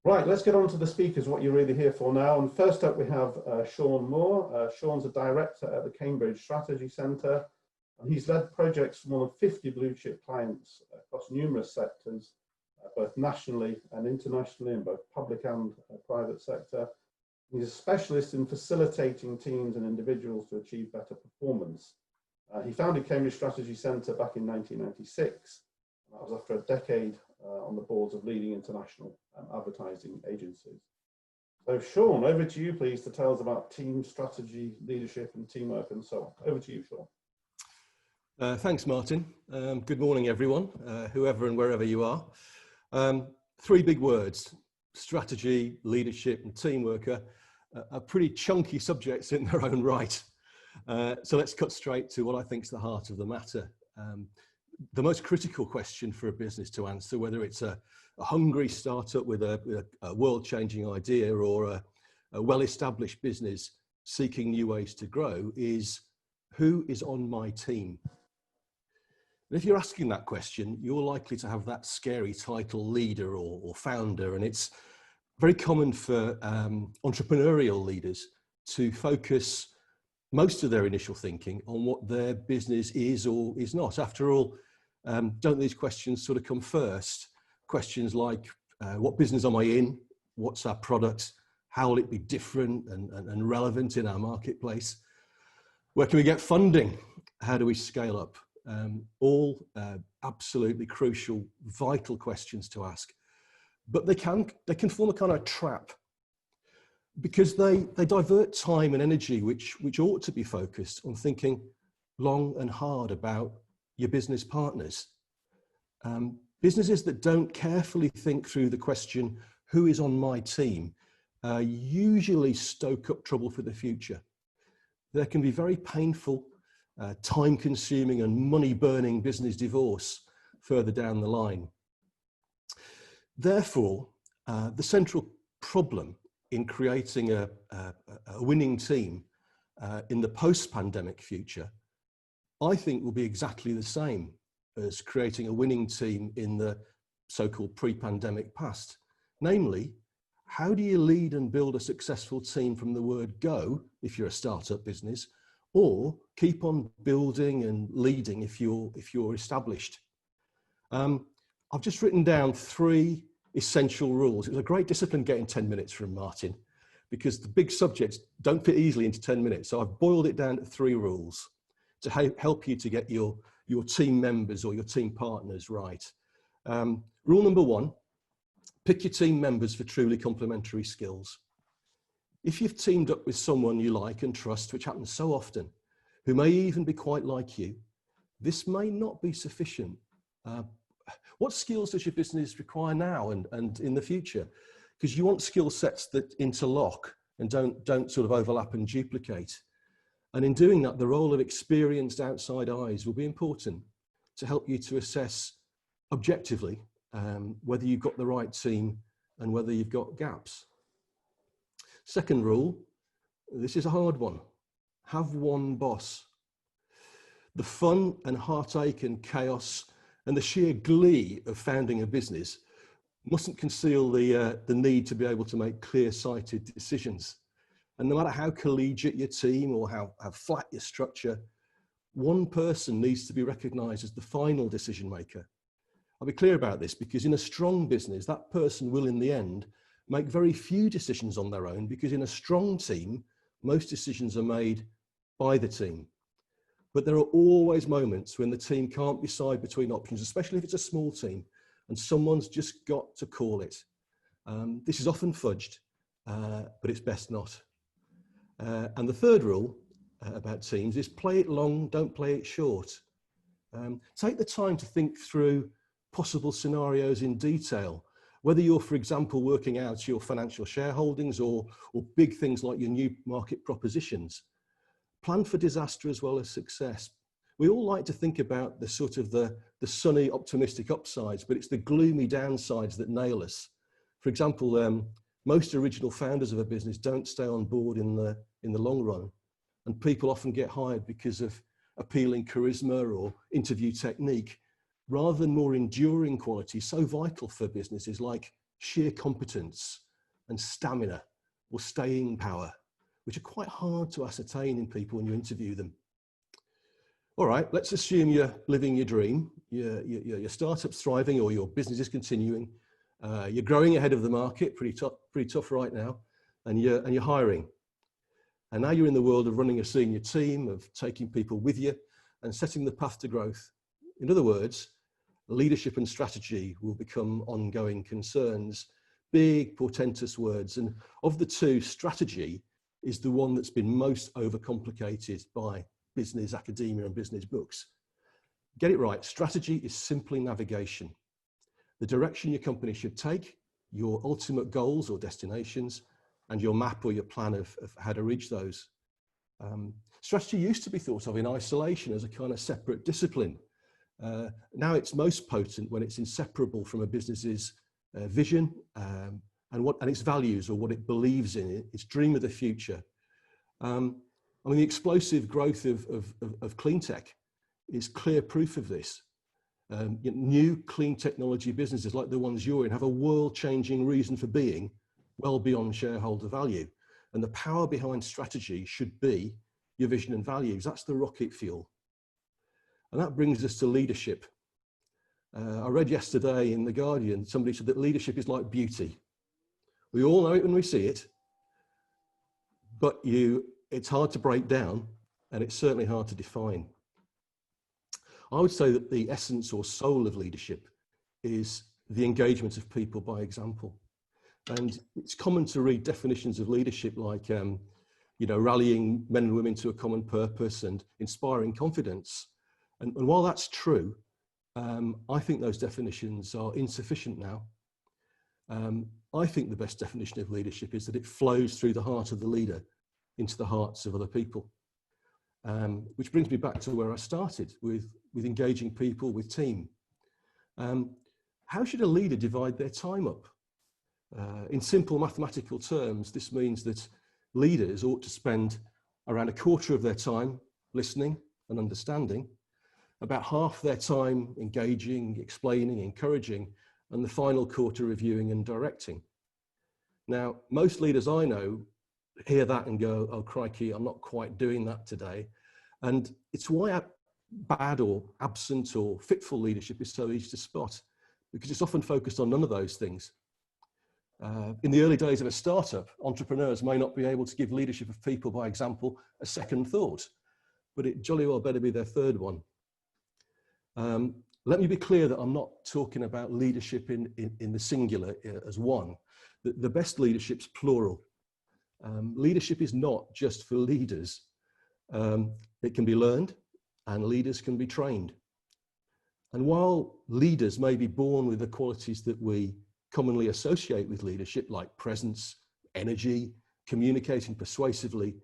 Right, let's get on to the speakers, what you're really here for now. And first up, we have Sean Moore. Sean's a director at the Cambridge Strategy Centre, and he's led projects for more than 50 blue chip clients across numerous sectors, both nationally and internationally, in both public and private sector. He's a specialist in facilitating teams and individuals to achieve better performance. He founded Cambridge Strategy Centre back in 1996. That was after a decade on the boards of leading international advertising agencies. So Sean, over to you, please, to tell us about team strategy, leadership and teamwork and so on. Over to you, Sean. Thanks, Martin. Good morning, everyone, whoever and wherever you are. Three big words: strategy, leadership and teamwork are pretty chunky subjects in their own right. So let's cut straight to what I think is the heart of the matter. The most critical question for a business to answer, whether it's a hungry startup with a world-changing idea or a well-established business seeking new ways to grow, is who is on my team? And if you're asking that question, you're likely to have that scary title, leader or founder, and it's very common for entrepreneurial leaders to focus most of their initial thinking on what their business is or is not. After all, don't these questions sort of come first? Questions like, what business am I in? What's our product? How will it be different and relevant in our marketplace? Where can we get funding? How do we scale up? All absolutely crucial, vital questions to ask. But they can form a kind of trap, because they divert time and energy which ought to be focused on thinking long and hard about your business partners. Businesses that don't carefully think through the question, who is on my team, usually stoke up trouble for the future. There can be very painful, time-consuming and money-burning business divorce further down the line. Therefore, the central problem in creating a winning team in the post-pandemic future, I think, will be exactly the same as creating a winning team in the so-called pre-pandemic past. Namely, how do you lead and build a successful team from the word go, if you're a startup business, or keep on building and leading if you're established? I've just written down three essential rules. It was a great discipline getting 10 minutes from Martin, because the big subjects don't fit easily into 10 minutes. So I've boiled it down to three rules to help you to get your team members or your team partners right. Rule number one: pick your team members for truly complementary skills. If you've teamed up with someone you like and trust, which happens so often, who may even be quite like you, this may not be sufficient. What skills does your business require now and in the future? Because you want skill sets that interlock and don't sort of overlap and duplicate. And in doing that, the role of experienced outside eyes will be important to help you to assess objectively whether you've got the right team and whether you've got gaps. Second rule, this is a hard one: have one boss. The fun and heartache and chaos and the sheer glee of founding a business mustn't conceal the need to be able to make clear-sighted decisions. And no matter how collegiate your team or how flat your structure, one person needs to be recognised as the final decision maker. I'll be clear about this, because in a strong business, that person will in the end make very few decisions on their own, because in a strong team, most decisions are made by the team. But there are always moments when the team can't decide between options, especially if it's a small team, and someone's just got to call it. This is often fudged, but it's best not. And the third rule about teams is play it long, don't play it short. Take the time to think through possible scenarios in detail, whether you're, for example, working out your financial shareholdings or big things like your new market propositions. Plan for disaster as well as success. We all like to think about the sort of the sunny, optimistic upsides, but it's the gloomy downsides that nail us. For example, most original founders of a business don't stay on board in the long run, and people often get hired because of appealing charisma or interview technique, rather than more enduring qualities so vital for businesses like sheer competence and stamina or staying power, which are quite hard to ascertain in people when you interview them. All right, let's assume you're living your dream, your startup's thriving or your business is continuing, you're growing ahead of the market, pretty tough right now, and you're hiring. And now you're in the world of running a senior team, of taking people with you and setting the path to growth. In other words, leadership and strategy will become ongoing concerns, big portentous words. And of the two, strategy is the one that's been most overcomplicated by business academia and business books. Get it right, strategy is simply navigation. The direction your company should take, your ultimate goals or destinations, and your map or your plan of how to reach those. Strategy used to be thought of in isolation as a kind of separate discipline. Now it's most potent when it's inseparable from a business's vision and its values or what it believes in, its dream of the future. I mean, the explosive growth of Cleantech is clear proof of this. New clean technology businesses like the ones you're in have a world-changing reason for being well beyond shareholder value. And the power behind strategy should be your vision and values. That's the rocket fuel. And that brings us to leadership. I read yesterday in The Guardian, somebody said that leadership is like beauty. We all know it when we see it, but it's hard to break down, and it's certainly hard to define. I would say that the essence or soul of leadership is the engagement of people by example. And it's common to read definitions of leadership like, rallying men and women to a common purpose and inspiring confidence. And while that's true, I think those definitions are insufficient now. I think the best definition of leadership is that it flows through the heart of the leader into the hearts of other people. Which brings me back to where I started with engaging people, with team. How should a leader divide their time up? In simple mathematical terms, this means that leaders ought to spend around a quarter of their time listening and understanding, about half their time engaging, explaining, encouraging, and the final quarter reviewing and directing. Now, most leaders I know hear that and go, oh crikey, I'm not quite doing that today. And it's why bad or absent or fitful leadership is so easy to spot, because it's often focused on none of those things. In the early days of a startup, entrepreneurs may not be able to give leadership of people by example a second thought, but it jolly well better be their third one. Let me be clear that I'm not talking about leadership in the singular as one. The best leadership's plural. Leadership is not just for leaders. It can be learned and leaders can be trained. And while leaders may be born with the qualities that we commonly associate with leadership, like presence, energy, communicating persuasively,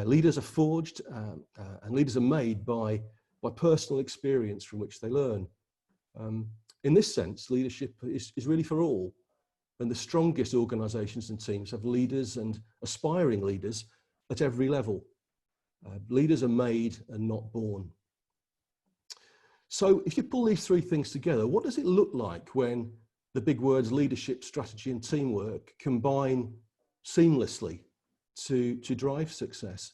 leaders are forged and leaders are made by personal experience from which they learn. In this sense, leadership is really for all. And the strongest organizations and teams have leaders and aspiring leaders at every level. Leaders are made and not born. So if you pull these three things together, what does it look like when the big words leadership, strategy, and teamwork combine seamlessly to drive success?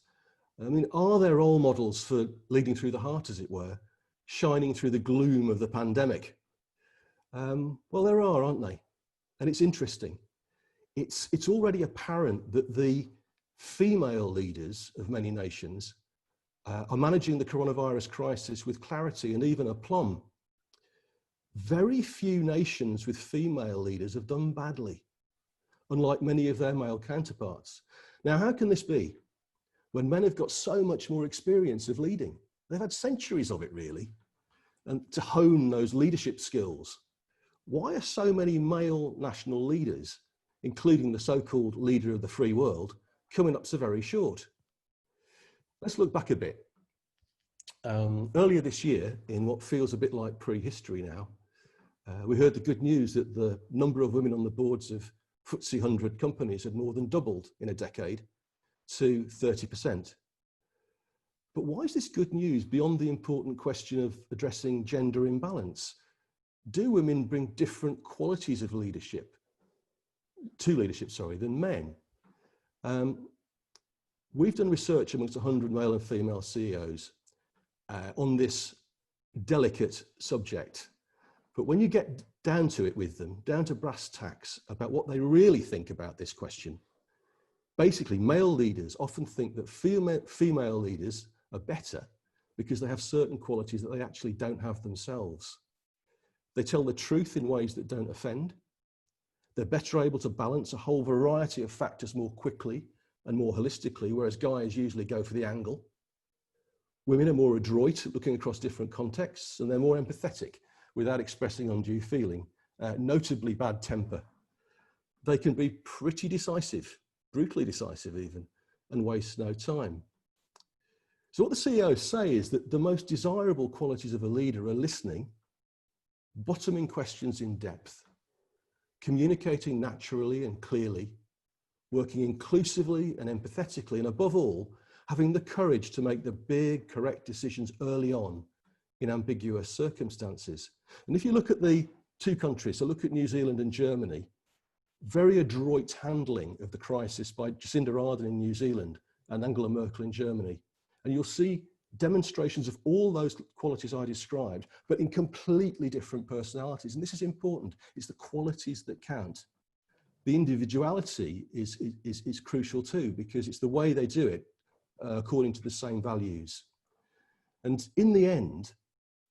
I mean, are there role models for leading through the heart, as it were, shining through the gloom of the pandemic? Well, there are, aren't they? And it's interesting. It's already apparent that the female leaders of many nations are managing the coronavirus crisis with clarity and even aplomb. Very few nations with female leaders have done badly, unlike many of their male counterparts. Now, how can this be? When men have got so much more experience of leading. They've had centuries of it, really, and to hone those leadership skills. Why are so many male national leaders, including the so-called leader of the free world, coming up so very short? Let's look back a bit. Earlier this year, in what feels a bit like prehistory now, we heard the good news that the number of women on the boards of FTSE 100 companies had more than doubled in a decade to 30%. But why is this good news beyond the important question of addressing gender imbalance? Do women bring different qualities of leadership than men. We've done research amongst 100 male and female CEOs on this delicate subject. But when you get down to it with them, down to brass tacks about what they really think about this question, basically male leaders often think that female leaders are better because they have certain qualities that they actually don't have themselves. They tell the truth in ways that don't offend. They're better able to balance a whole variety of factors more quickly and more holistically, whereas guys usually go for the angle. Women are more adroit at looking across different contexts, and they're more empathetic without expressing undue feeling, notably bad temper. They can be pretty decisive, brutally decisive even, and waste no time. So what the CEOs say is that the most desirable qualities of a leader are listening, bottoming questions in depth, communicating naturally and clearly, working inclusively and empathetically, and above all, having the courage to make the big, correct decisions early on in ambiguous circumstances. And if you look at the two countries, so look at New Zealand and Germany, very adroit handling of the crisis by Jacinda Ardern in New Zealand and Angela Merkel in Germany. And you'll see demonstrations of all those qualities I described, but in completely different personalities. And this is important. It's the qualities that count. The individuality is crucial too, because it's the way they do it according to the same values. And in the end,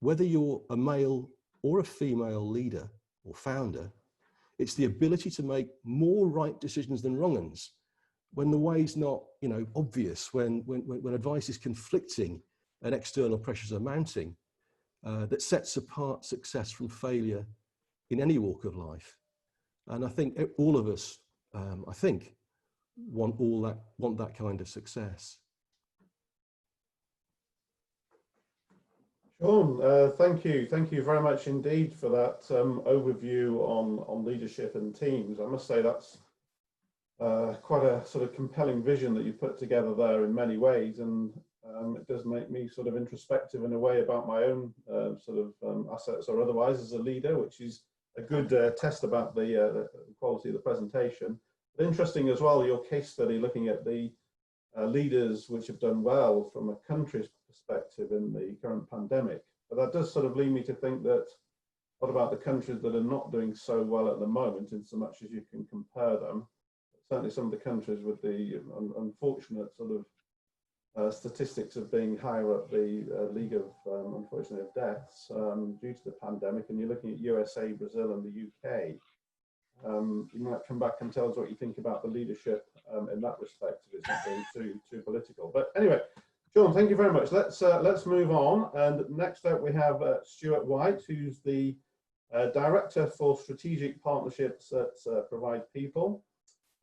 whether you're a male or a female leader or founder, it's the ability to make more right decisions than wrong ones when the way's not, obvious, when advice is conflicting and external pressures are mounting, that sets apart success from failure in any walk of life. And I think all of us, want that kind of success. Sean, thank you. Thank you very much indeed for that overview on leadership and teams. I must say that's quite a sort of compelling vision that you put together there in many ways, and it does make me sort of introspective in a way about my own assets or otherwise as a leader, which is a good test about the quality of the presentation. But interesting as well, your case study looking at the leaders which have done well from a country's perspective in the current pandemic. But that does sort of lead me to think that, what about the countries that are not doing so well at the moment, in so much as you can compare them? Certainly some of the countries with the unfortunate sort of statistics of being higher up the league of, unfortunately, of deaths due to the pandemic, and you're looking at USA, Brazil and the UK. You might come back and tell us what you think about the leadership in that respect, if it's not being too political. But anyway, Sean, thank you very much. Let's move on. And next up we have Stuart White, who's the Director for Strategic Partnerships at Provide People.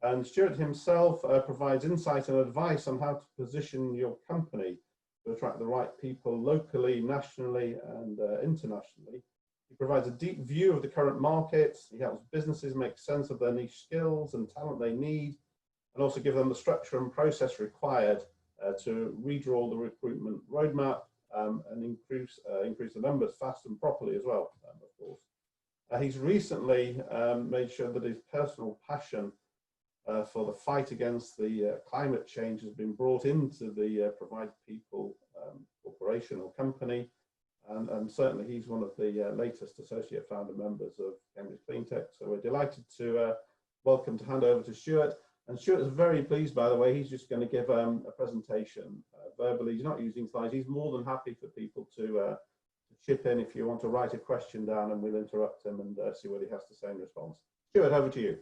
And Stuart himself provides insight and advice on how to position your company to attract the right people locally, nationally and internationally. He provides a deep view of the current market. He helps businesses make sense of their niche skills and talent they need, and also give them the structure and process required to redraw the recruitment roadmap and increase the numbers fast and properly as well, of course. He's recently made sure that his personal passion for the fight against the climate change has been brought into the Provide People corporation or company. And certainly he's one of the latest associate founder members of Cambridge Cleantech. So we're delighted to hand over to Stuart. And Stuart is very pleased, by the way. He's just going to give a presentation verbally. He's not using slides. He's more than happy for people to chip in if you want to write a question down, and we'll interrupt him and see what he has to say in response. Stuart, over to you.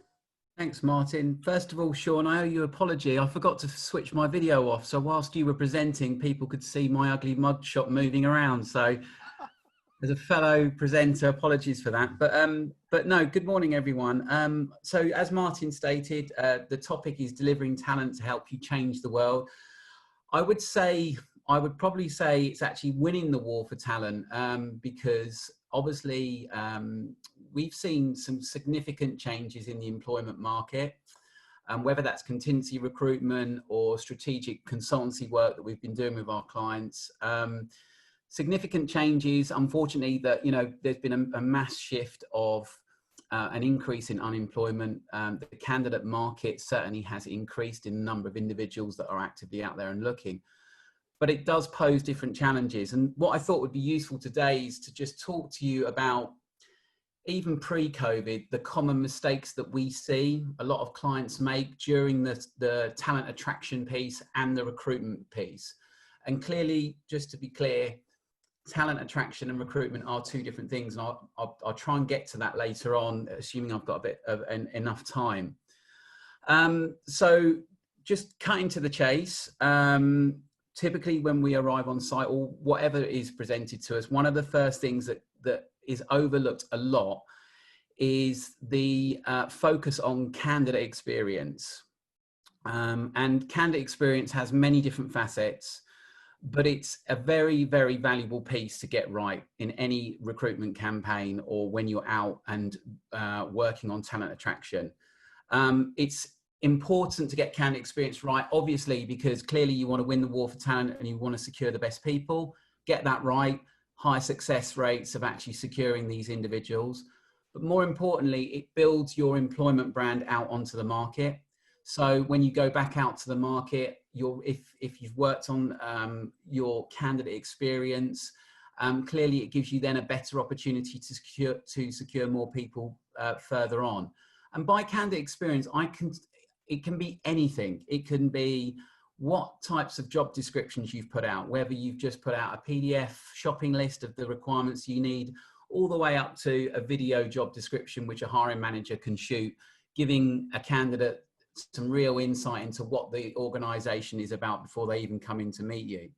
Thanks, Martin. First of all, Sean, I owe you an apology. I forgot to switch my video off, so whilst you were presenting, people could see my ugly mugshot moving around. So as a fellow presenter, apologies for that. But no, good morning, everyone. So as Martin stated, the topic is delivering talent to help you change the world. I would probably say it's actually winning the war for talent, because obviously we've seen some significant changes in the employment market, whether that's contingency recruitment or strategic consultancy work that we've been doing with our clients. Significant changes, unfortunately, that, there's been a mass shift of an increase in unemployment. The candidate market certainly has increased in the number of individuals that are actively out there and looking, but it does pose different challenges. And what I thought would be useful today is to just talk to you about, even pre-COVID, the common mistakes that we see a lot of clients make during the talent attraction piece and the recruitment piece. And clearly, just to be clear, talent attraction and recruitment are two different things. And I'll try and get to that later on, assuming I've got a bit of enough time. So just cutting to the chase, typically when we arrive on site or whatever is presented to us, one of the first things that is overlooked a lot is the focus on candidate experience. And candidate experience has many different facets, but it's a very, very valuable piece to get right in any recruitment campaign or when you're out and working on talent attraction. It's important to get candidate experience right, obviously, because clearly you want to win the war for talent and you want to secure the best people. Get that right. High success rates of actually securing these individuals. But more importantly, it builds your employment brand out onto the market. So when you go back out to the market, if you've worked on your candidate experience, clearly it gives you then a better opportunity to secure more people further on. And by candidate experience, it can be anything. It can be what types of job descriptions you've put out, whether you've just put out a PDF shopping list of the requirements you need, all the way up to a video job description, which a hiring manager can shoot, giving a candidate some real insight into what the organization is about before they even come in to meet you.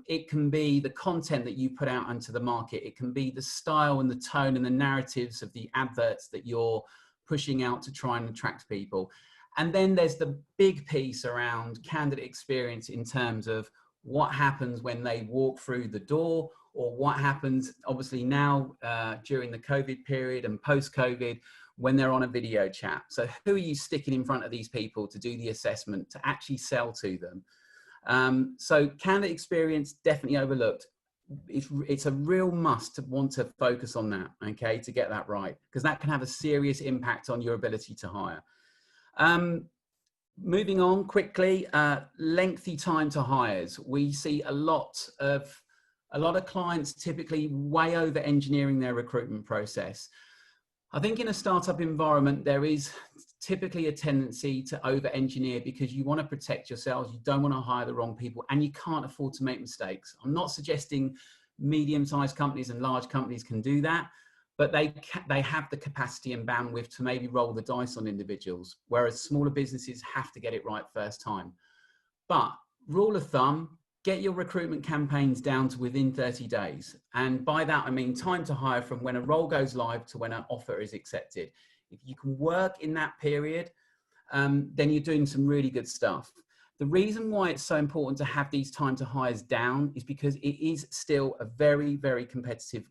It can be the content that you put out into the market. It can be the style and the tone and the narratives of the adverts that you're pushing out to try and attract people. And then there's the big piece around candidate experience in terms of what happens when they walk through the door, or what happens obviously now during the COVID period and post-COVID when they're on a video chat. So who are you sticking in front of these people to do the assessment, to actually sell to them? So candidate experience, definitely overlooked. It's a real must to want to focus on that, okay, to get that right, because that can have a serious impact on your ability to hire. Moving on quickly, lengthy time to hires. We see a lot of clients typically way over engineering their recruitment process. I think in a startup environment, there is typically a tendency to over engineer because you want to protect yourselves. You don't want to hire the wrong people and you can't afford to make mistakes. I'm not suggesting medium-sized companies and large companies can do that, but they have the capacity and bandwidth to maybe roll the dice on individuals, whereas smaller businesses have to get it right first time. But rule of thumb, get your recruitment campaigns down to within 30 days. And by that, I mean time to hire from when a role goes live to when an offer is accepted. If you can work in that period, then you're doing some really good stuff. The reason why it's so important to have these time to hires down is because it is still a very, very competitive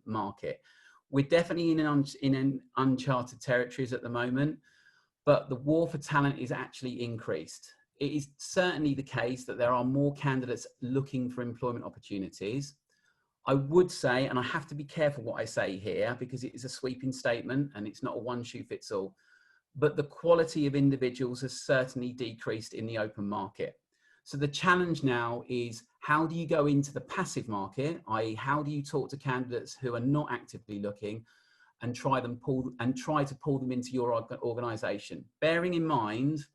market. We're definitely in an uncharted territories at the moment, but the war for talent is actually increased. It is certainly the case that there are more candidates looking for employment opportunities. I would say, and I have to be careful what I say here because it is a sweeping statement and it's not a one shoe fits all, but the quality of individuals has certainly decreased in the open market. So the challenge now is, how do you go into the passive market, i.e. how do you talk to candidates who are not actively looking and try to pull them into your organization, bearing in mind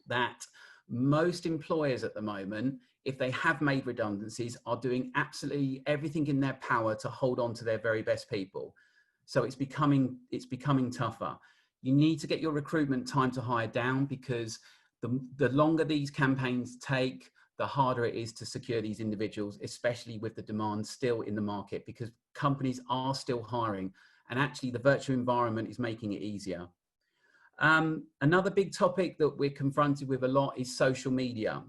that most employers at the moment, if they have made redundancies, are doing absolutely everything in their power to hold on to their very best people. So it's becoming tougher. You need to get your recruitment time to hire down because the longer these campaigns take, the harder it is to secure these individuals, especially with the demand still in the market, because companies are still hiring and actually the virtual environment is making it easier. Another big topic that we're confronted with a lot is social media.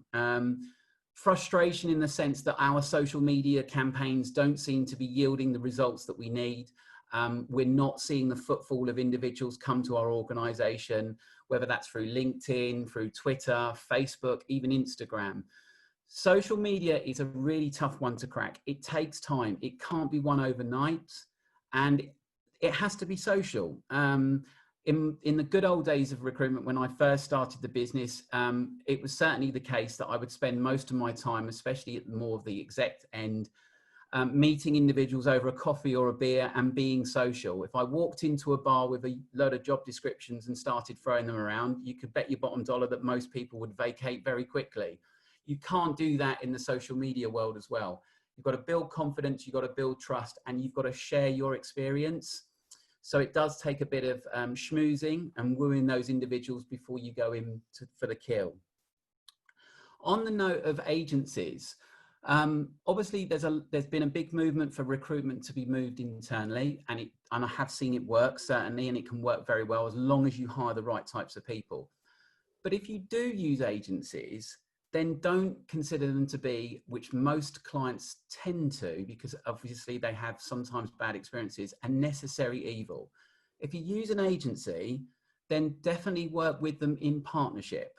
Frustration in the sense that our social media campaigns don't seem to be yielding the results that we need. We're not seeing the footfall of individuals come to our organization, whether that's through LinkedIn, through Twitter, Facebook, even Instagram. Social media is a really tough one to crack. It takes time. It can't be won overnight. And it has to be social. In the good old days of recruitment, when I first started the business, it was certainly the case that I would spend most of my time, especially at more of the exec end, meeting individuals over a coffee or a beer and being social. If I walked into a bar with a load of job descriptions and started throwing them around, you could bet your bottom dollar that most people would vacate very quickly. You can't do that in the social media world as well. You've got to build confidence, you've got to build trust, and you've got to share your experience. So it does take a bit of schmoozing and wooing those individuals before you go in for the kill. On the note of agencies, obviously there's been a big movement for recruitment to be moved internally, and I have seen it work certainly, and it can work very well as long as you hire the right types of people. But if you do use agencies, then don't consider them to be, which most clients tend to, because obviously they have sometimes bad experiences, a necessary evil. If you use an agency, then definitely work with them in partnership.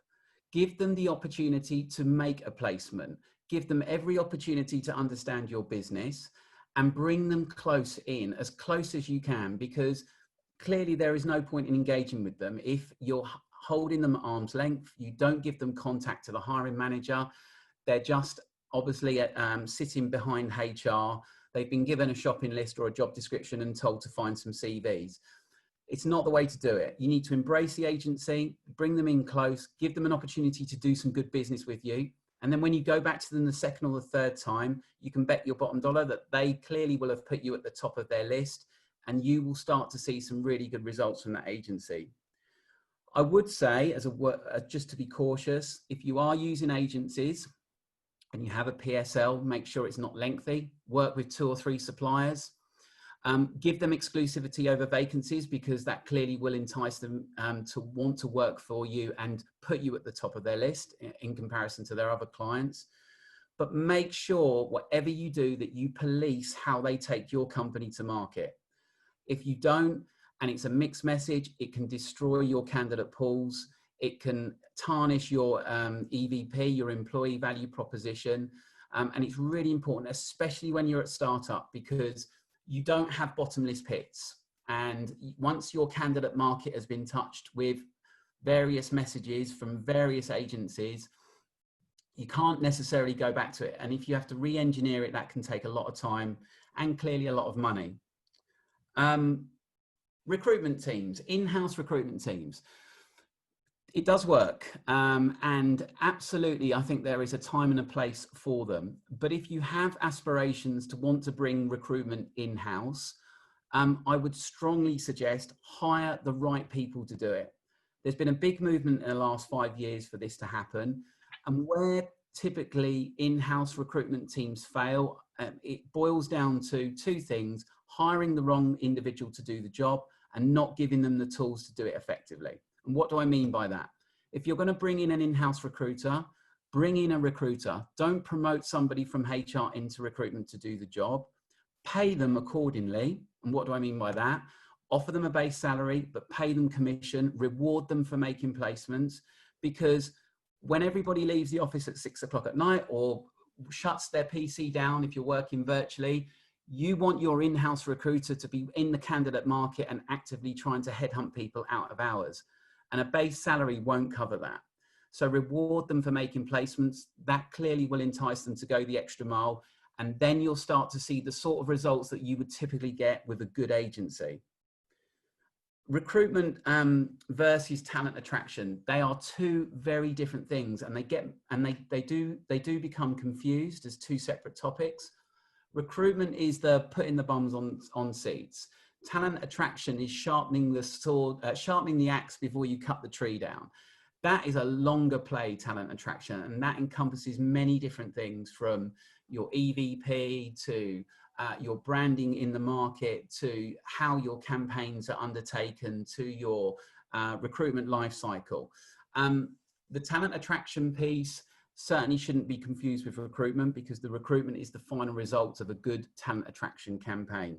Give them the opportunity to make a placement. Give them every opportunity to understand your business and bring them close in, as close as you can, because clearly there is no point in engaging with them if you're holding them at arm's length. You don't give them contact to the hiring manager. They're just obviously sitting behind HR. They've been given a shopping list or a job description and told to find some CVs. It's not the way to do it. You need to embrace the agency, bring them in close, give them an opportunity to do some good business with you. And then when you go back to them the second or the third time, you can bet your bottom dollar that they clearly will have put you at the top of their list, and you will start to see some really good results from that agency. I would say, just to be cautious, if you are using agencies and you have a PSL, make sure it's not lengthy. Work with 2 or 3 suppliers. Give them exclusivity over vacancies, because that clearly will entice them to want to work for you and put you at the top of their list in comparison to their other clients. But make sure, whatever you do, that you police how they take your company to market. If you don't, and it's a mixed message, it can destroy your candidate pools. It can tarnish your EVP, your employee value proposition. And it's really important, especially when you're at startup, because you don't have bottomless pits. And once your candidate market has been touched with various messages from various agencies, you can't necessarily go back to it. And if you have to re-engineer it, that can take a lot of time and clearly a lot of money. Recruitment teams, in-house recruitment teams. It does work, and absolutely, I think there is a time and a place for them. But if you have aspirations to want to bring recruitment in-house, I would strongly suggest hire the right people to do it. There's been a big movement in the last 5 years for this to happen, and where typically in-house recruitment teams fail, it boils down to 2 things: hiring the wrong individual to do the job and not giving them the tools to do it effectively. And what do I mean by that? If you're going to bring in an in-house recruiter, bring in a recruiter. Don't promote somebody from HR into recruitment to do the job. Pay them accordingly. And what do I mean by that? Offer them a base salary, but pay them commission, reward them for making placements, because when everybody leaves the office at 6 o'clock at night or shuts their PC down if you're working virtually, you want your in-house recruiter to be in the candidate market and actively trying to headhunt people out of hours. And a base salary won't cover that. So reward them for making placements. That clearly will entice them to go the extra mile. And then you'll start to see the sort of results that you would typically get with a good agency. Recruitment versus talent attraction. They are 2 very different things, and they do become confused as 2 separate topics. Recruitment is the putting the bums on seats. Talent attraction is sharpening the sword, sharpening the axe before you cut the tree down. That is a longer play, talent attraction, and that encompasses many different things, from your EVP to your branding in the market, to how your campaigns are undertaken, to your recruitment life cycle. The talent attraction piece certainly shouldn't be confused with recruitment, because the recruitment is the final result of a good talent attraction campaign.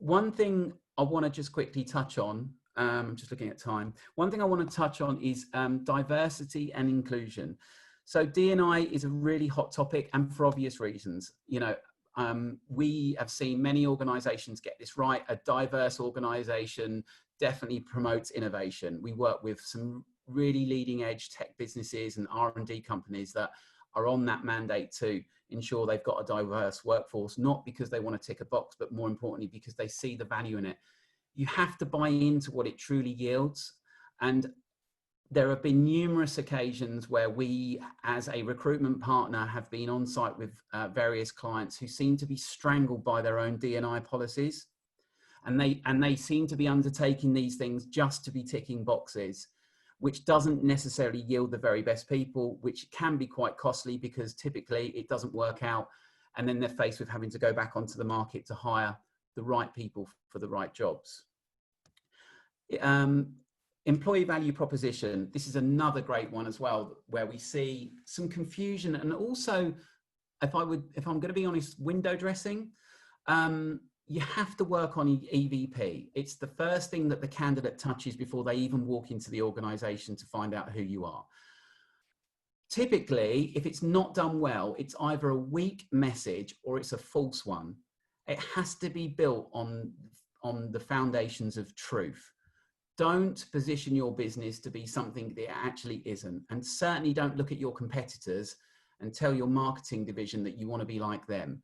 One thing I want to just quickly touch on, just looking at time. One thing I want to touch on is diversity and inclusion. So D&I is a really hot topic, and for obvious reasons. You know, We have seen many organizations get this right. A diverse organization definitely promotes innovation. We work with some really leading edge tech businesses and R&D companies that are on that mandate to ensure they've got a diverse workforce, not because they want to tick a box, but more importantly, because they see the value in it. You have to buy into what it truly yields. And there have been numerous occasions where we, as a recruitment partner, have been on site with various clients who seem to be strangled by their own D&I policies. And they seem to be undertaking these things just to be ticking boxes, which doesn't necessarily yield the very best people, which can be quite costly because typically it doesn't work out. And then they're faced with having to go back onto the market to hire the right people for the right jobs. Employee value proposition. This is another great one as well, where we see some confusion. And also, if I'm going to be honest, window dressing. You have to work on EVP. It's the first thing that the candidate touches before they even walk into the organization to find out who you are. Typically, if it's not done well, it's either a weak message or it's a false one. It has to be built on the foundations of truth. Don't position your business to be something that it actually isn't. And certainly don't look at your competitors and tell your marketing division that you want to be like them.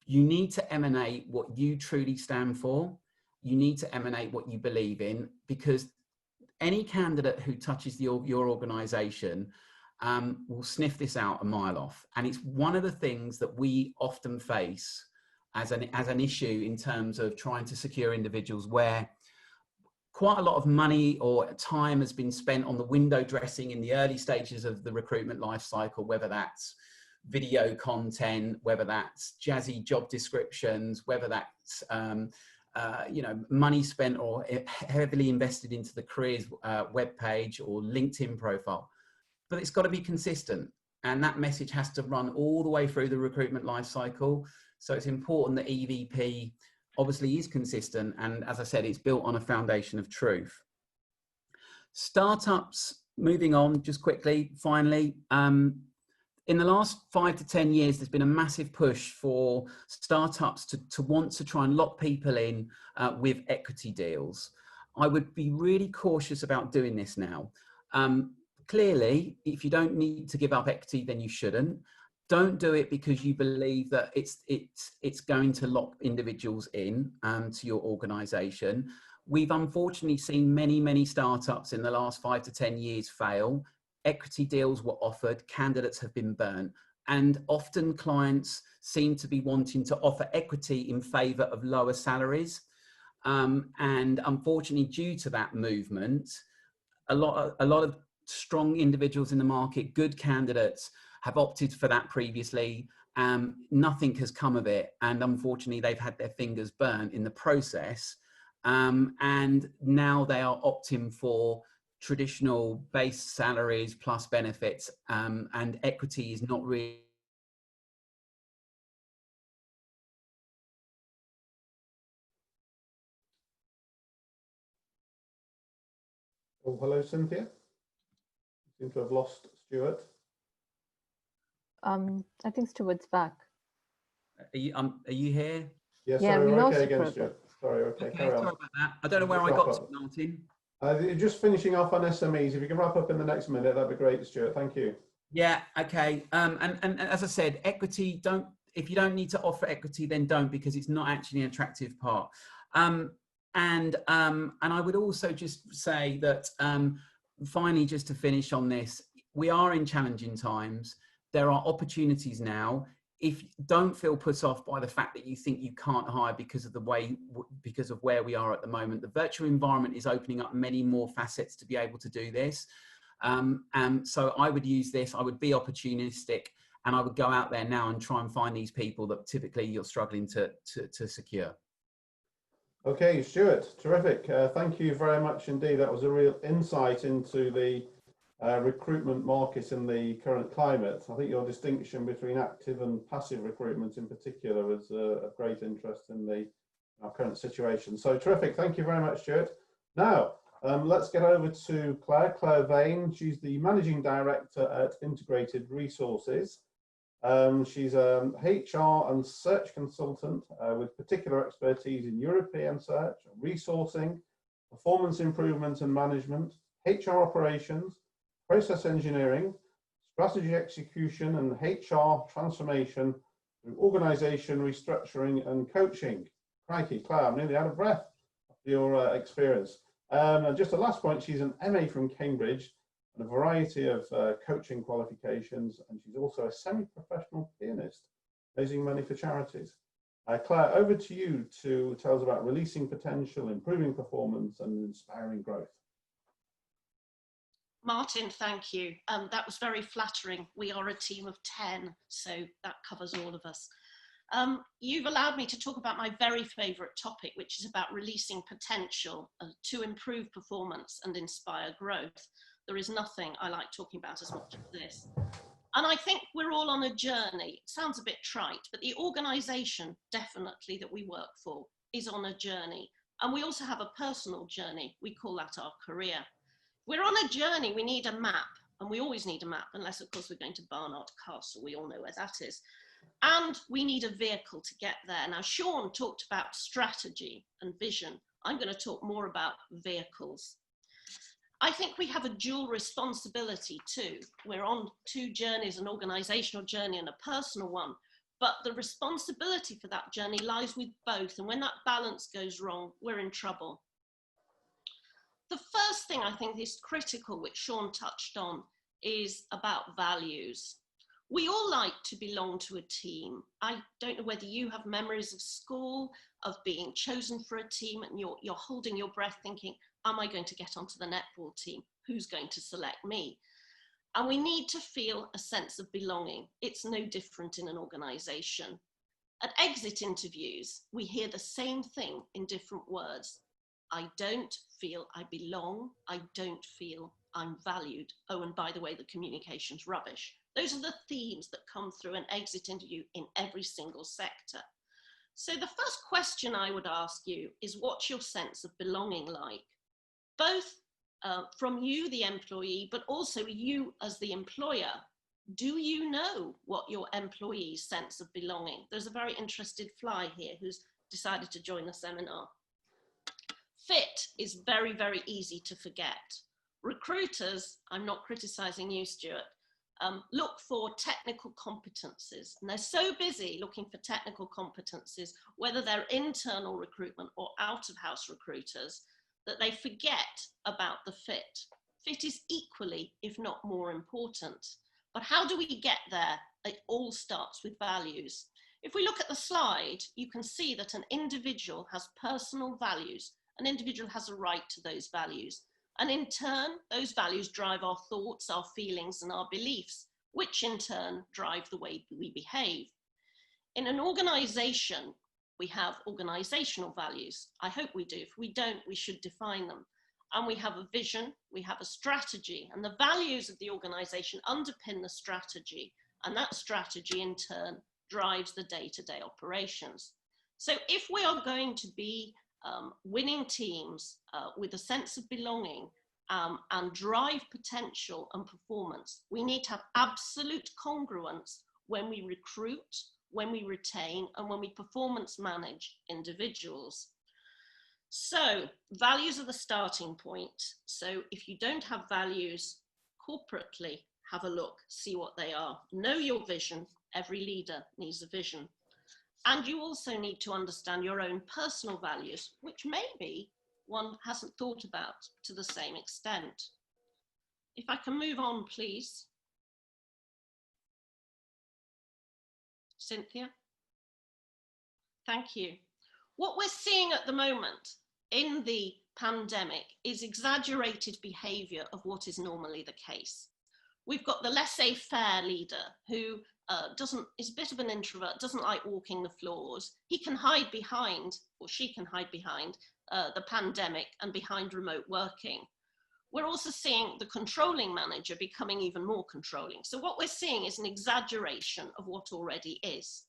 You need to emanate what you truly stand for. You need to emanate what you believe in, because any candidate who touches your organization will sniff this out a mile off. And it's one of the things that we often face as an issue in terms of trying to secure individuals, where quite a lot of money or time has been spent on the window dressing in the early stages of the recruitment life cycle, whether that's video content, whether that's jazzy job descriptions, whether that's money spent or heavily invested into the careers webpage or LinkedIn profile. But it's got to be consistent, and that message has to run all the way through the recruitment life cycle. So it's important that EVP obviously is consistent, and as I said, it's built on a foundation of truth. Startups, moving on just quickly, finally, in the last 5 to 10 years, there's been a massive push for startups to want to try and lock people in with equity deals. I would be really cautious about doing this now. Clearly, if you don't need to give up equity, then you shouldn't. Don't do it because you believe that it's going to lock individuals in to your organization. We've unfortunately seen many startups in the last 5 to 10 years fail. Equity deals were offered, candidates have been burnt, and often clients seem to be wanting to offer equity in favor of lower salaries. And unfortunately, due to that movement, a lot of strong individuals in the market, good candidates, have opted for that previously. Nothing has come of it, and unfortunately, they've had their fingers burnt in the process. And now they are opting for traditional base salaries plus benefits, and equity is not really. Oh, hello, Cynthia. Seem to have lost Stuart. I think Stuart's back. Are you here? Yeah, Yeah, sorry, we we're lost okay you for again, a Stuart. bit. Sorry, okay, Okay, carry on. sorry about that. I don't know where I got to, Martin. Just finishing off on SMEs. If you can wrap up in the next minute, that'd be great, Stuart. Thank you. Yeah, okay. And as I said, equity, if you don't need to offer equity, then don't, because it's not actually an attractive part. And I would also just say that, finally, just to finish on this, we are in challenging times. There are opportunities now. Don't feel put off by the fact that you think you can't hire because of where we are at the moment. The virtual environment is opening up many more facets to be able to do this. So I would use this. I would be opportunistic, and I would go out there now and try and find these people that typically you're struggling to secure. Okay, Stuart, terrific. Thank you very much indeed. That was a real insight into the recruitment market in the current climate. I think your distinction between active and passive recruitment in particular was of great interest in our current situation. So terrific. Thank you very much, Stuart. Now, let's get over to Claire Vane. She's the Managing Director at Integrated Resources. She's an HR and search consultant with particular expertise in European search, resourcing, performance improvement and management, HR operations, process engineering, strategy execution, and HR transformation through organisation, restructuring and coaching. Crikey, Claire, I'm nearly out of breath after your experience. And just a last point, she's an MA from Cambridge and a variety of coaching qualifications, and she's also a semi-professional pianist, raising money for charities. Claire, over to you to tell us about releasing potential, improving performance and inspiring growth. Martin, thank you. That was very flattering. We are a team of 10, so that covers all of us. You've allowed me to talk about my very favourite topic, which is about releasing potential to improve performance and inspire growth. There is nothing I like talking about as much as this. And I think we're all on a journey. It sounds a bit trite, but the organisation definitely that we work for is on a journey. And we also have a personal journey. We call that our career. We're on a journey, we need a map, and we always need a map, unless of course we're going to Barnard Castle, we all know where that is. And we need a vehicle to get there. Now, Sean talked about strategy and vision. I'm going to talk more about vehicles. I think we have a dual responsibility too. We're on two journeys, an organisational journey and a personal one, but the responsibility for that journey lies with both. And when that balance goes wrong, we're in trouble. The first thing I think is critical, which Sean touched on, is about values. We all like to belong to a team. I don't know whether you have memories of school, of being chosen for a team, and you're holding your breath thinking, am I going to get onto the netball team? Who's going to select me? And we need to feel a sense of belonging. It's no different in an organisation. At exit interviews, we hear the same thing in different words. I don't feel I belong. I don't feel I'm valued. Oh, and by the way, the communication's rubbish. Those are the themes that come through an exit interview in every single sector. So the first question I would ask you is, what's your sense of belonging like? Both from you, the employee, but also you as the employer. Do you know what your employee's sense of belonging? There's a very interested fly here who's decided to join the seminar. Fit is very, very easy to forget. Recruiters, I'm not criticising you, Stuart, look for technical competencies, and they're so busy looking for technical competencies, whether they're internal recruitment or out-of-house recruiters, that they forget about the fit. Fit is equally, if not more important. But how do we get there? It all starts with values. If we look at the slide, you can see that an individual has personal values. An individual has a right to those values. And in turn, those values drive our thoughts, our feelings, and our beliefs, which in turn drive the way we behave. In an organisation, we have organisational values. I hope we do. If we don't, we should define them. And we have a vision, we have a strategy, and the values of the organisation underpin the strategy, and that strategy in turn drives the day-to-day operations. So if we are going to be winning teams with a sense of belonging and drive potential and performance, we need to have absolute congruence when we recruit, when we retain, and when we performance manage individuals. So values are the starting point. So if you don't have values corporately, have a look, see what they are. Know your vision. Every leader needs a vision. And you also need to understand your own personal values, which maybe one hasn't thought about to the same extent. If I can move on, please. Cynthia. Thank you. What we're seeing at the moment in the pandemic is exaggerated behaviour of what is normally the case. We've got the laissez-faire leader who is a bit of an introvert, doesn't like walking the floors. He can hide behind, or she can hide behind the pandemic and behind remote working. We're also seeing the controlling manager becoming even more controlling. So what we're seeing is an exaggeration of what already is.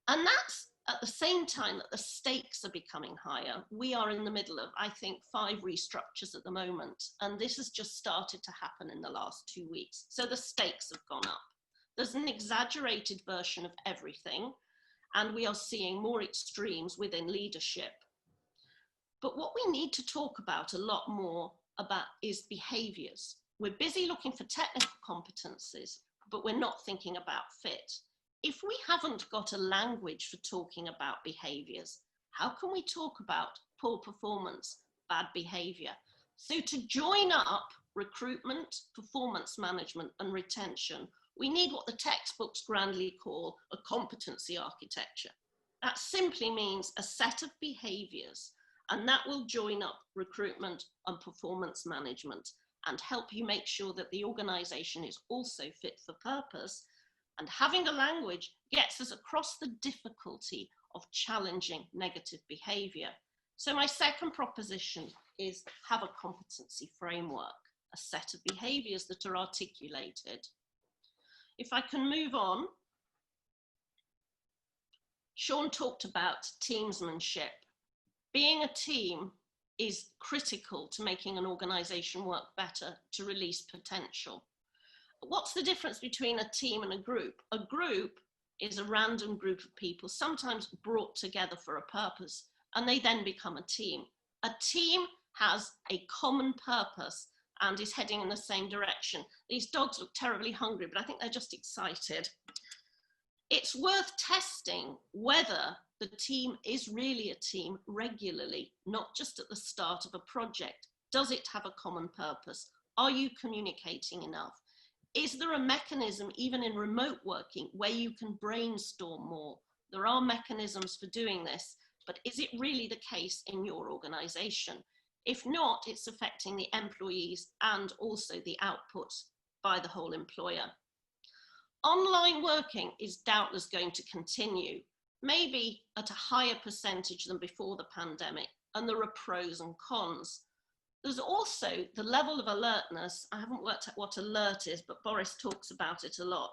And that's at the same time that the stakes are becoming higher. We are in the middle of, I think, 5 restructures at the moment. And this has just started to happen in the last 2 weeks. So the stakes have gone up. There's an exaggerated version of everything, and we are seeing more extremes within leadership. But what we need to talk about a lot more about is behaviours. We're busy looking for technical competencies, but we're not thinking about fit. If we haven't got a language for talking about behaviours, how can we talk about poor performance, bad behaviour? So to join up recruitment, performance management and retention, we need what the textbooks grandly call a competency architecture. That simply means a set of behaviours, and that will join up recruitment and performance management and help you make sure that the organisation is also fit for purpose. And having a language gets us across the difficulty of challenging negative behaviour. So my second proposition is have a competency framework, a set of behaviours that are articulated. If I can move on, Sean talked about teamsmanship. Being a team is critical to making an organisation work better, to release potential. What's the difference between a team and a group? A group is a random group of people, sometimes brought together for a purpose, and they then become a team. A team has a common purpose and is heading in the same direction. These dogs look terribly hungry, but I think they're just excited. It's worth testing whether the team is really a team regularly, not just at the start of a project. Does it have a common purpose? Are you communicating enough? Is there a mechanism, even in remote working, where you can brainstorm more? There are mechanisms for doing this, but is it really the case in your organisation? If not, it's affecting the employees and also the output by the whole employer. Online working is doubtless going to continue, maybe at a higher percentage than before the pandemic, and there are pros and cons. There's also the level of alertness. I haven't worked out what alert is, but Boris talks about it a lot.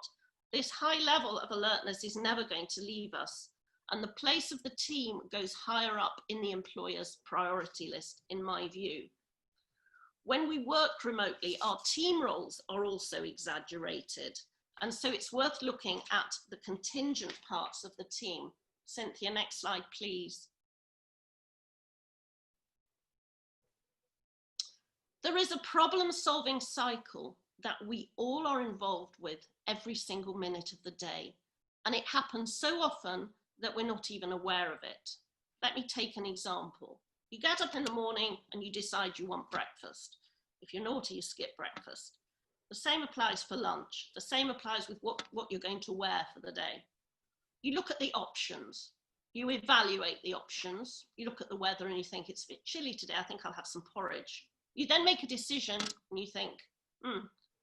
This high level of alertness is never going to leave us, and the place of the team goes higher up in the employer's priority list, in my view. When we work remotely, our team roles are also exaggerated, and so it's worth looking at the contingent parts of the team. Cynthia, next slide, please. There is a problem-solving cycle that we all are involved with every single minute of the day, and it happens so often that we're not even aware of it. Let me take an example. You get up in the morning and you decide you want breakfast. If you're naughty, you skip breakfast. The same applies for lunch. The same applies with what you're going to wear for the day. You look at the options. You evaluate the options. You look at the weather and you think, it's a bit chilly today, I think I'll have some porridge. You then make a decision and you think,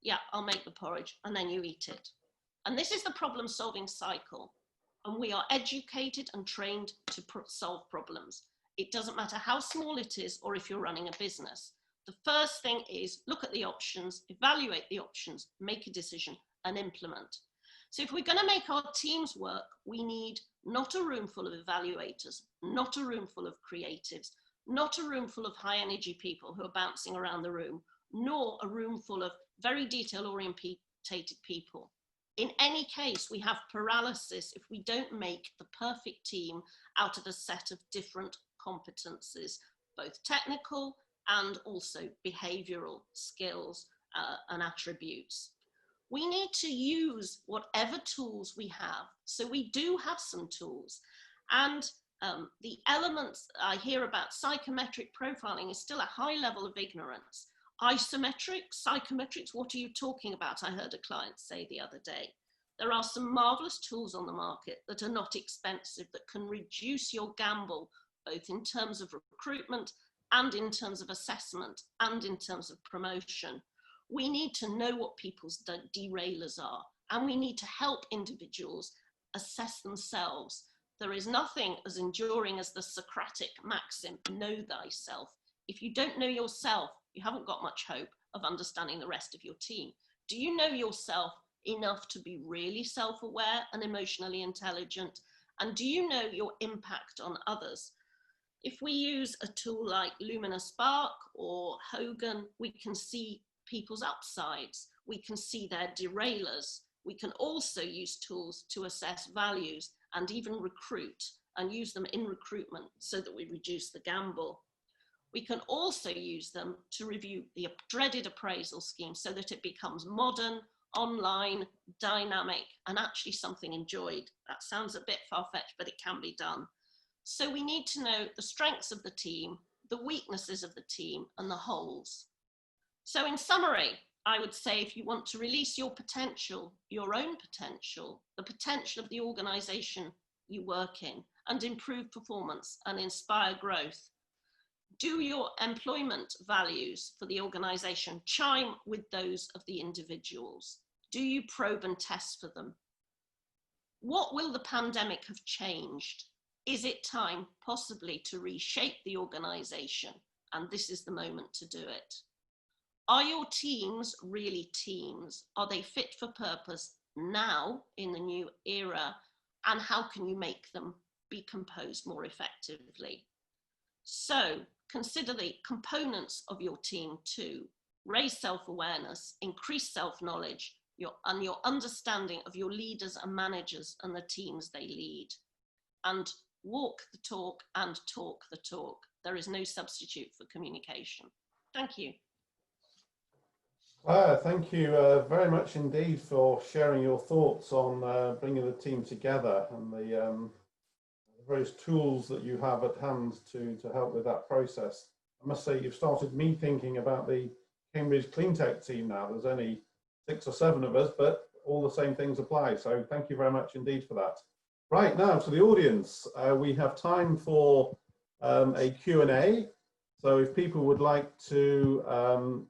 yeah, I'll make the porridge, and then you eat it. And this is the problem-solving cycle. And we are educated and trained to solve problems. It doesn't matter how small it is or if you're running a business. The first thing is look at the options, evaluate the options, make a decision and implement. So if we're going to make our teams work, we need not a room full of evaluators, not a room full of creatives, not a room full of high energy people who are bouncing around the room, nor a room full of very detail orientated people. In any case, we have paralysis if we don't make the perfect team out of a set of different competencies, both technical and also behavioural skills and attributes. We need to use whatever tools we have. So we do have some tools, and the elements I hear about psychometric profiling is still a high level of ignorance. Isometrics, psychometrics, what are you talking about? I heard a client say the other day. There are some marvellous tools on the market that are not expensive, that can reduce your gamble, both in terms of recruitment and in terms of assessment and in terms of promotion. We need to know what people's derailers are, and we need to help individuals assess themselves. There is nothing as enduring as the Socratic maxim, know thyself. If you don't know yourself, you haven't got much hope of understanding the rest of your team. Do you know yourself enough to be really self-aware and emotionally intelligent? And do you know your impact on others? If we use a tool like Lumina Spark or Hogan, we can see people's upsides. We can see their derailers. We can also use tools to assess values and even recruit, and use them in recruitment so that we reduce the gamble. We can also use them to review the dreaded appraisal scheme so that it becomes modern, online, dynamic, and actually something enjoyed. That sounds a bit far-fetched, but it can be done. So we need to know the strengths of the team, the weaknesses of the team, and the holes. So in summary, I would say if you want to release your potential, your own potential, the potential of the organisation you work in, and improve performance and inspire growth, do your employment values for the organisation chime with those of the individuals? Do you probe and test for them? What will the pandemic have changed? Is it time possibly to reshape the organisation? And this is the moment to do it. Are your teams really teams? Are they fit for purpose now in the new era? And how can you make them be composed more effectively? So consider the components of your team too. Raise self-awareness, increase self-knowledge, and your understanding of your leaders and managers and the teams they lead. And walk the talk and talk the talk. There is no substitute for communication. Thank you. Thank you very much indeed for sharing your thoughts on bringing the team together and the various tools that you have at hand to help with that process. I must say you've started me thinking about the Cambridge Cleantech team now. There's only 6 or 7 of us, but all the same things apply. So thank you very much indeed for that. Right, now to the audience, we have time for a Q&A. So if people would like to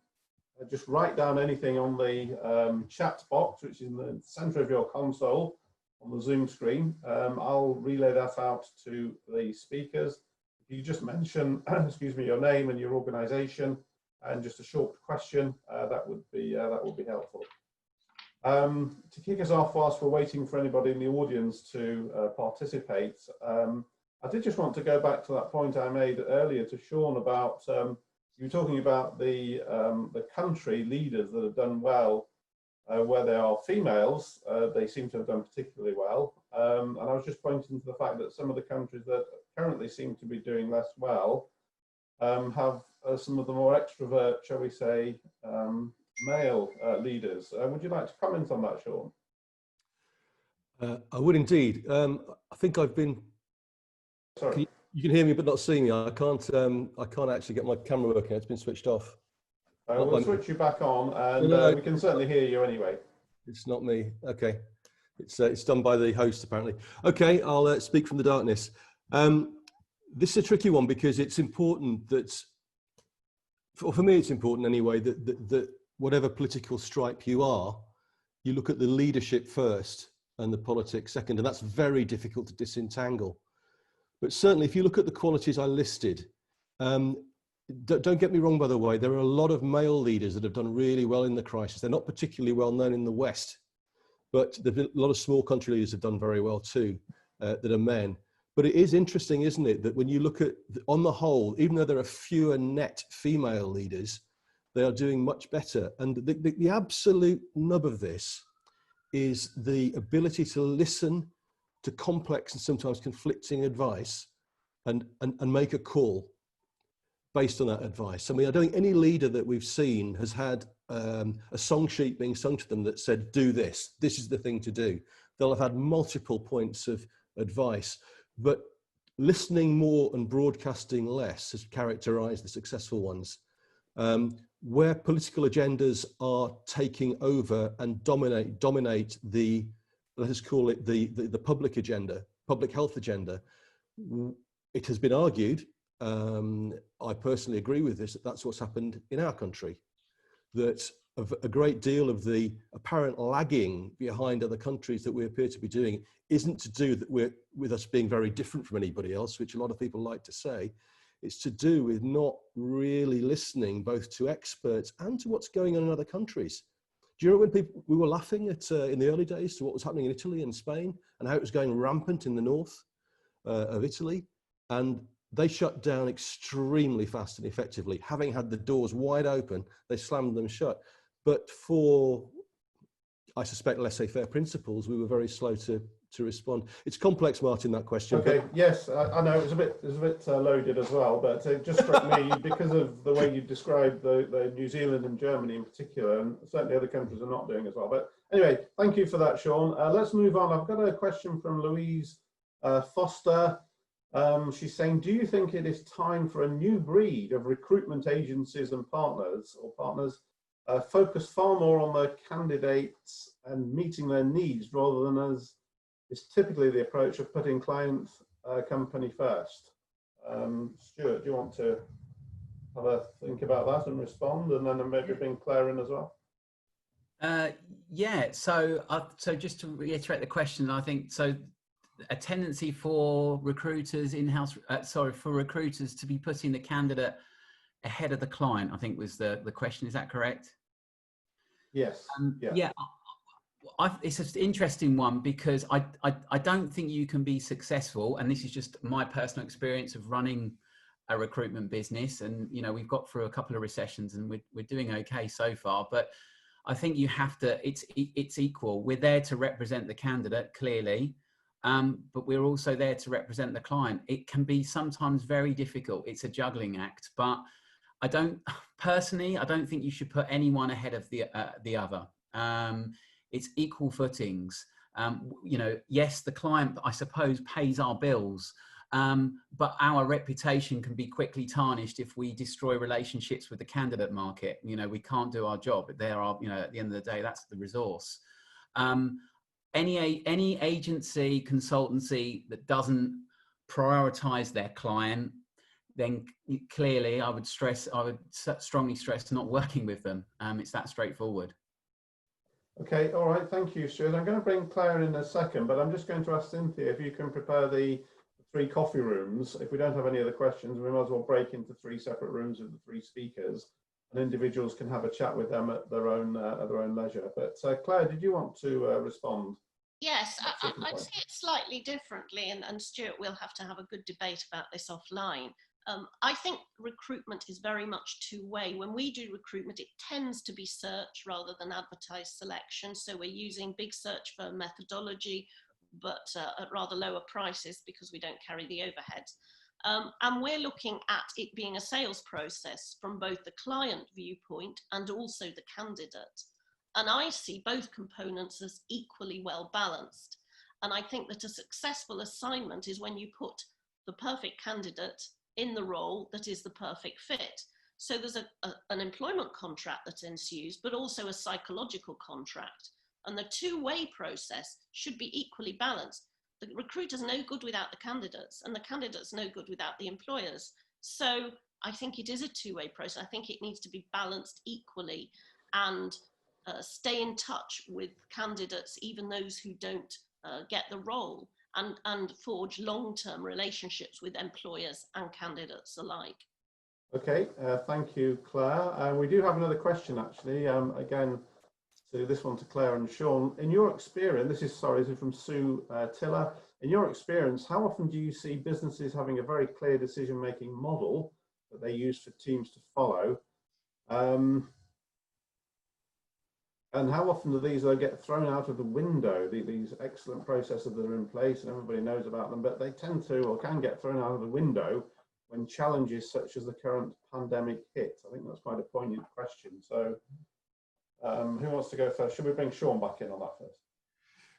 just write down anything on the chat box, which is in the center of your console on the Zoom screen, I'll relay that out to the speakers. If you just mention, excuse me, your name and your organization and just a short question, that would be helpful. To kick us off, whilst we're waiting for anybody in the audience to participate, I did just want to go back to that point I made earlier to Sean about you were talking about the country leaders that have done well, where they are females. They seem to have done particularly well, and I was just pointing to the fact that some of the countries that currently seem to be doing less well have some of the more extrovert, shall we say, male leaders. Would you like to comment on that, Sean? I would indeed. I think I've been. Sorry. You can hear me, but not see me. I can't actually get my camera working. It's been switched off. We'll switch you back on, and we can certainly hear you anyway. It's not me. Okay, it's done by the host apparently. Okay, I'll speak from the darkness. This is a tricky one because it's important that, for me, it's important anyway that whatever political stripe you are, you look at the leadership first and the politics second, and that's very difficult to disentangle. But certainly, if you look at the qualities I listed, don't get me wrong, by the way, there are a lot of male leaders that have done really well in the crisis. They're not particularly well known in the West, but a lot of small country leaders have done very well too, that are men. But it is interesting, isn't it, that when you look at, on the whole, even though there are fewer net female leaders, they are doing much better. And the absolute nub of this is the ability to listen to complex and sometimes conflicting advice and make a call based on that advice. I mean, I don't think any leader that we've seen has had a song sheet being sung to them that said, do this is the thing to do. They'll have had multiple points of advice, but listening more and broadcasting less has characterized the successful ones. Where political agendas are taking over and dominate the, let us call it the public agenda, public health agenda, it has been argued, I personally agree with this, that's what's happened in our country, that a great deal of the apparent lagging behind other countries that we appear to be doing isn't to do with us being very different from anybody else, which a lot of people like to say. It's to do with not really listening both to experts and to what's going on in other countries. Do you know when we were laughing at in the early days to what was happening in Italy and Spain and how it was going rampant in the north of Italy, and they shut down extremely fast and effectively. Having had the doors wide open, they slammed them shut. But for I suspect, laissez-faire principles, we were very slow to respond. It's complex, Martin, that question. Okay, yes, I know it was a bit loaded as well, but it just struck me because of the way you described the New Zealand and Germany in particular, and certainly other countries are not doing as well. But anyway, thank you for that, Sean. Let's move on. I've got a question from Louise Foster. She's saying, do you think it is time for a new breed of recruitment agencies and partners focus far more on the candidates and meeting their needs rather than as is typically the approach of putting client company first? Stuart, do you want to have a think about that and respond, and then maybe bring Claire in as well? Yeah, so just to reiterate the question, I think so a tendency for recruiters for recruiters to be putting the candidate ahead of the client, I think was the question. Is that correct? Yes. Yeah. It's an interesting one because I don't think you can be successful, and this is just my personal experience of running a recruitment business, and we've got through a couple of recessions and we're doing okay so far, but I think you have to, it's equal. We're there to represent the candidate clearly, but we're also there to represent the client. It can be sometimes very difficult. It's a juggling act, but I don't think you should put anyone ahead of the other. It's equal footings. Yes, the client, I suppose, pays our bills, but our reputation can be quickly tarnished if we destroy relationships with the candidate market. We can't do our job. At the end of the day, that's the resource. Any agency, consultancy that doesn't prioritize their client, then clearly I would strongly stress not working with them. It's that straightforward. Okay, all right, thank you, Stuart. I'm going to bring Claire in a second, but I'm just going to ask Cynthia if you can prepare the 3 coffee rooms. If we don't have any other questions, we might as well break into 3 separate rooms with the 3 speakers, and individuals can have a chat with them at their own leisure. But Claire, did you want to respond? Yes, I'd see it slightly differently, and Stuart, we'll have to have a good debate about this offline. I think recruitment is very much two-way. When we do recruitment, it tends to be search rather than advertised selection. So we're using big search firm methodology, but at rather lower prices because we don't carry the overheads. And we're looking at it being a sales process from both the client viewpoint and also the candidate. And I see both components as equally well balanced. And I think that a successful assignment is when you put the perfect candidate in the role that is the perfect fit. So there's an employment contract that ensues, but also a psychological contract. And the two-way process should be equally balanced. The recruiter's no good without the candidates, and the candidate's no good without the employers. So I think it is a two-way process. I think it needs to be balanced equally, and stay in touch with candidates, even those who don't get the role, and forge long-term relationships with employers and candidates alike. Okay, thank you, Claire. We do have another question, actually. Again, so this one to Claire and Sean. In your experience, this is from Sue Tiller. In your experience, how often do you see businesses having a very clear decision-making model that they use for teams to follow? And how often do these get thrown out of the window, these excellent processes that are in place and everybody knows about them, but they tend to or can get thrown out of the window when challenges such as the current pandemic hit? I think that's quite a poignant question. So who wants to go first? Should we bring Sean back in on that first?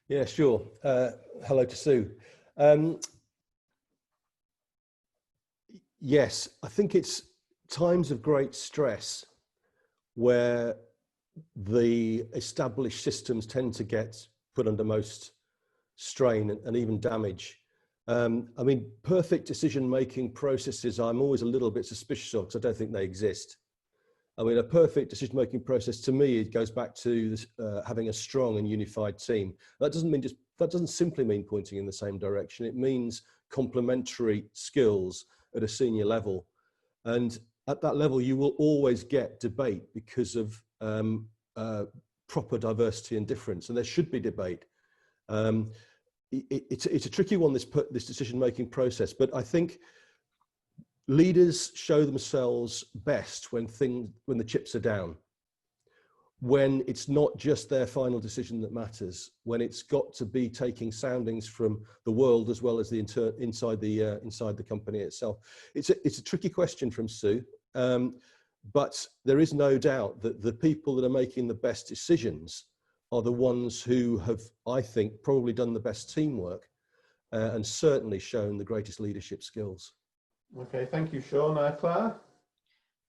Yeah, sure. Hello to Sue. Yes, I think it's times of great stress where the established systems tend to get put under most strain and even damage. I mean, perfect decision-making processes, I'm always a little bit suspicious of because I don't think they exist. I mean, a perfect decision-making process, to me, it goes back to this, having a strong and unified team. That doesn't simply mean pointing in the same direction. It means complementary skills at a senior level. And at that level, you will always get debate because of proper diversity and difference, and there should be debate. It's a tricky one, this decision-making process, but I think leaders show themselves best when the chips are down, when it's not just their final decision that matters, when it's got to be taking soundings from the world as well as the inside the company itself. It's a tricky question from Sue, but there is no doubt that the people that are making the best decisions are the ones who have, I think, probably done the best teamwork and certainly shown the greatest leadership skills. Okay, thank you, Sean. Claire?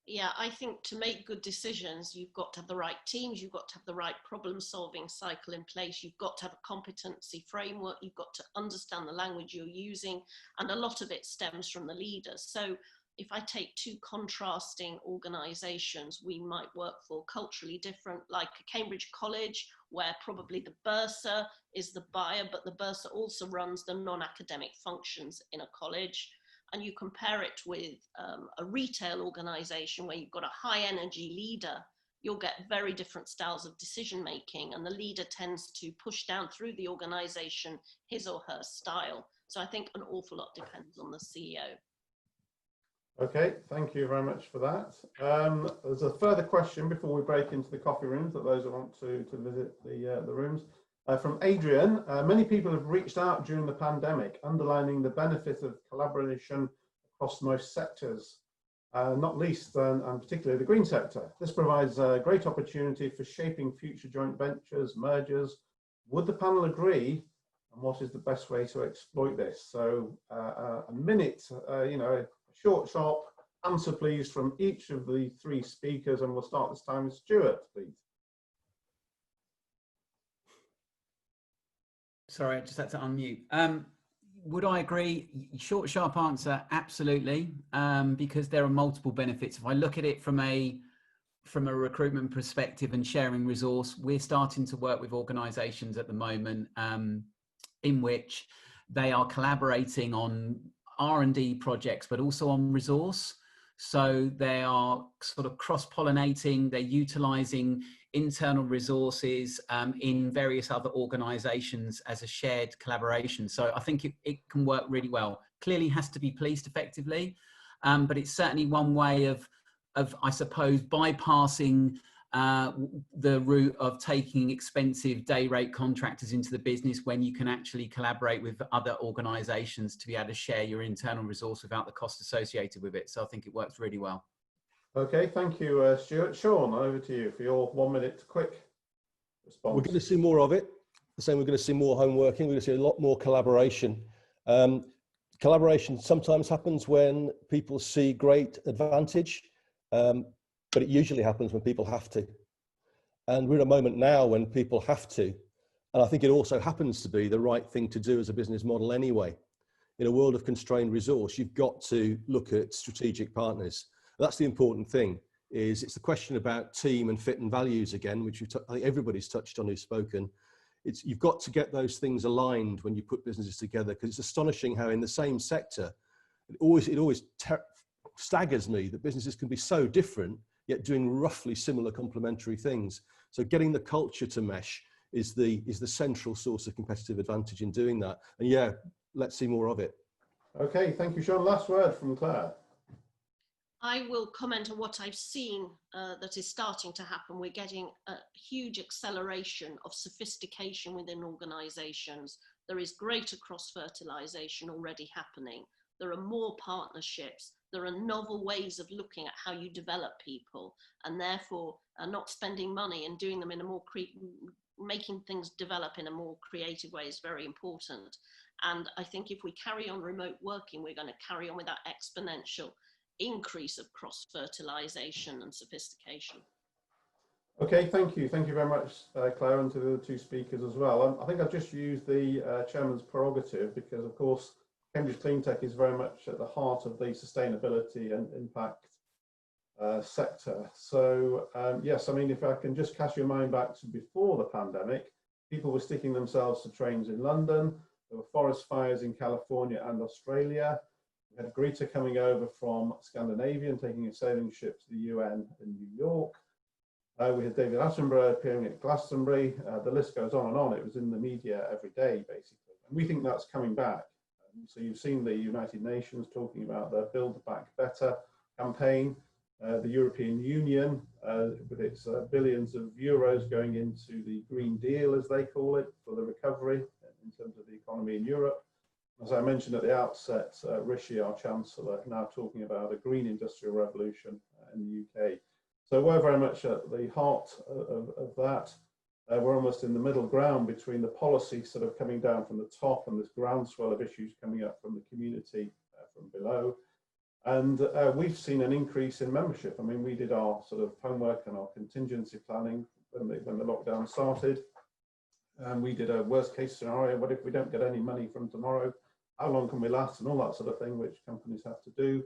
Yeah, I think to make good decisions, you've got to have the right teams, you've got to have the right problem-solving cycle in place, you've got to have a competency framework, you've got to understand the language you're using, and a lot of it stems from the leaders. So if I take two contrasting organisations we might work for, culturally different, like a Cambridge College, where probably the bursar is the buyer, but the bursar also runs the non-academic functions in a college, and you compare it with a retail organisation where you've got a high energy leader, you'll get very different styles of decision making, and the leader tends to push down through the organisation his or her style. So I think an awful lot depends on the CEO. Okay, thank you very much for that. There's a further question before we break into the coffee rooms that those who want to visit the rooms. From Adrian, many people have reached out during the pandemic, underlining the benefit of collaboration across most sectors, not least and particularly the green sector. This provides a great opportunity for shaping future joint ventures, mergers. Would the panel agree? And what is the best way to exploit this? So a minute, a short, sharp answer, please, from each of the three speakers, and we'll start this time with Stuart, please. Sorry, I just had to unmute. Would I agree? Short, sharp answer, absolutely, because there are multiple benefits. If I look at it from a recruitment perspective and sharing resource, we're starting to work with organisations at the moment in which they are collaborating on R&D projects, but also on resource. So they are sort of cross-pollinating, they're utilising internal resources in various other organisations as a shared collaboration. So I think it can work really well. Clearly has to be policed effectively, but it's certainly one way of I suppose, bypassing the route of taking expensive day rate contractors into the business when you can actually collaborate with other organisations to be able to share your internal resource without the cost associated with it. So I think it works really well. Okay, thank you, Stuart. Sean, over to you for your 1 minute quick response. We're going to see more of it. The same, we're going to see more home working. We're going to see a lot more collaboration. Collaboration sometimes happens when people see great advantage, but it usually happens when people have to. And we're in a moment now when people have to. And I think it also happens to be the right thing to do as a business model anyway. In a world of constrained resource, you've got to look at strategic partners. That's the important thing. It's the question about team and fit and values again, which I think everybody's touched on who's spoken. You've got to get those things aligned when you put businesses together, because it's astonishing how in the same sector, it always staggers me that businesses can be so different, yet doing roughly similar complementary things. So getting the culture to mesh is the central source of competitive advantage in doing that. And yeah, let's see more of it. Okay, thank you, Sean. Last word from Claire. I will comment on what I've seen that is starting to happen. We're getting a huge acceleration of sophistication within organisations. There is greater cross-fertilisation already happening. There are more partnerships. There are novel ways of looking at how you develop people, and therefore not spending money and doing them in a more making things develop in a more creative way is very important. And I think if we carry on remote working, we're going to carry on with that exponential increase of cross-fertilisation and sophistication. Okay, thank you. Thank you very much, Claire, and to the other two speakers as well. I think I've just used the chairman's prerogative because, of course, Cambridge Cleantech is very much at the heart of the sustainability and impact sector. So, yes, I mean, if I can just cast your mind back to before the pandemic, people were sticking themselves to trains in London. There were forest fires in California and Australia. We had Greta coming over from Scandinavia and taking a sailing ship to the UN in New York. We had David Attenborough appearing at Glastonbury. The list goes on and on. It was in the media every day, basically. And we think that's coming back. So you've seen the United Nations talking about their Build Back Better campaign. The European Union with its billions of euros going into the Green Deal, as they call it, for the recovery in terms of the economy in Europe. As I mentioned at the outset, Rishi, our Chancellor, now talking about a green industrial revolution in the UK. So we're very much at the heart of that. We're almost in the middle ground between the policy sort of coming down from the top and this groundswell of issues coming up from the community from below. And we've seen an increase in membership. I mean, we did our sort of homework and our contingency planning when the lockdown started. And we did a worst case scenario. What if we don't get any money from tomorrow? How long can we last? And all that sort of thing, which companies have to do.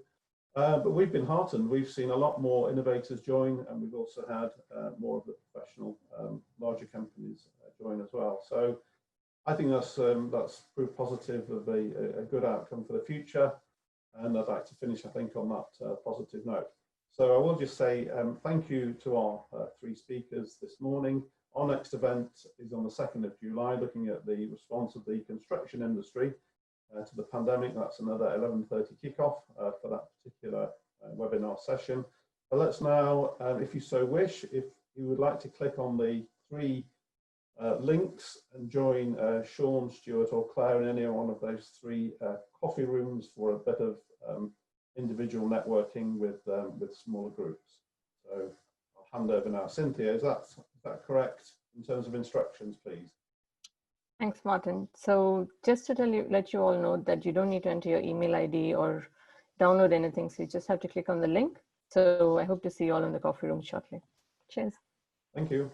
But we've been heartened. We've seen a lot more innovators join, and we've also had more of the professional, larger companies join as well. So I think that's proof positive of a good outcome for the future. And I'd like to finish, I think, on that positive note. So I will just say thank you to our 3 speakers this morning. Our next event is on the 2nd of July, looking at the response of the construction industry to the pandemic. That's another 11:30 kickoff for that particular webinar session. But let's now, if you so wish, if you would like to click on the 3 links and join Sean, Stuart or Claire in any one of those 3 coffee rooms for a bit of individual networking with smaller groups. So I'll hand over now. Cynthia, is that correct in terms of instructions, please? Thanks, Martin. So just to let you all know that you don't need to enter your email ID or download anything. So you just have to click on the link. So I hope to see you all in the coffee room shortly. Cheers. Thank you.